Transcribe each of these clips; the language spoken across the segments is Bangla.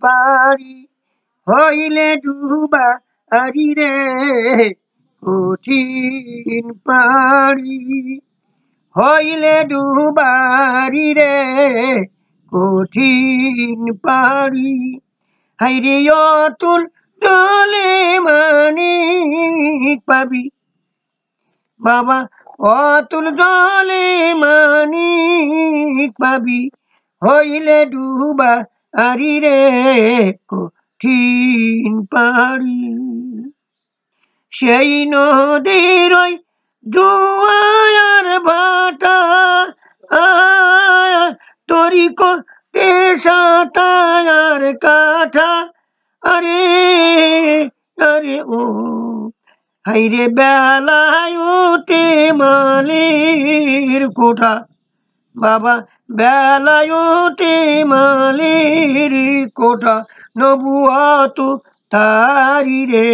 পারি হইলে ডুবা আরি রে কঠিন পারি হইলে ডুবারি রে কঠিন পারি হাইরে অতুল জলে মানিক পাবি বাবা অতুল জলে মানিক পাবি হইলে ডুবা আরি রে কঠিন পারি সেই নদীর ওই জোয়ার ভাটা তরি করতে সাঁতার কাঠা আরে আরে ও হাইরে বেলায় উঠে মালির কোঠা বাবা বেলায় উঠে মালির কোঠা নবুয়াত তারি রে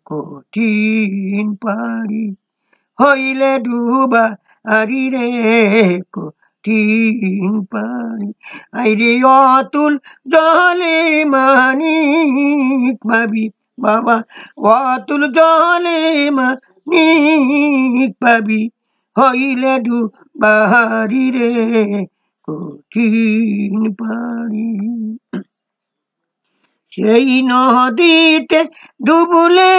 কঠিন পারি হইলে ডুবা আরি রে কঠিন পারি আইরে অতুল জলে মানিক পাবি বাবা অতুল জলে মানিক পাবি হইলে ডুবারি রে কঠিন পারি সেই নদীতে ডুবলে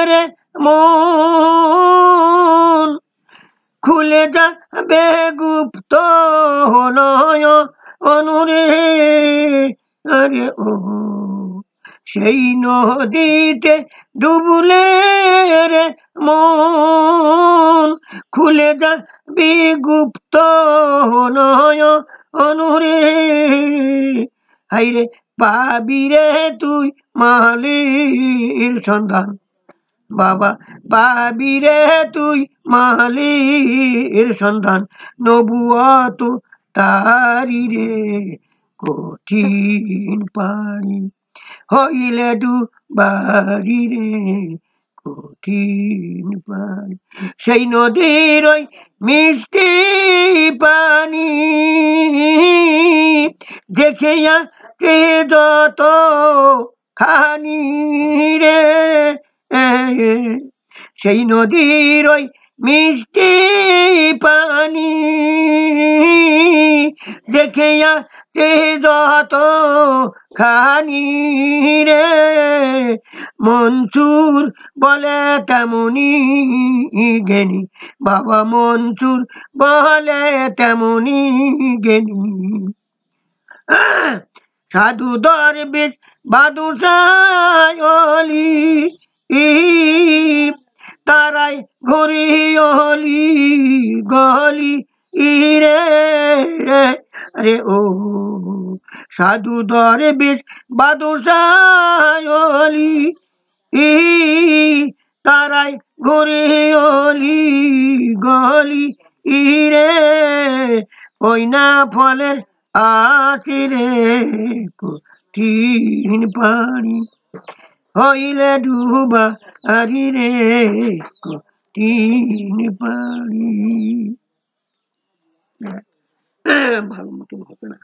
রে মন খুলে যাবে গুপ্ত নয় অনুরে আরে ও সেই নদীতে ডুবলে রে মন খুলে যাবে গুপ্ত নয় অনুরে হাইরে পাবি রে তুই মালির সন্ধান বাবা পাবি রে তুই মালির সন্ধান নবুয়াত তারি রে কঠিন পারি হইলে ডুবারি রে কঠিন পারি সেই নদীর ওই মিষ্টি পানি দেখে যত খানি রে সেই নদীর ওই মিষ্টি পানি দেখে যত খানি রে মনসুর বলে তেমনি জ্ঞানী বাবা মনসুর বলে তেমনি জ্ঞানী সাধু দরবেশ বাদুশায়লি তারাই ঘুরি অলি গলি রে রে ও সাধু দরবেশ বাদুশায়লি তারাই ঘুরি অলি গলি রে ওই না ফলের আছিরে কঠিন পারি হইলে ডুবা আরি রে কঠিন পারি ভালো মতন হবে না।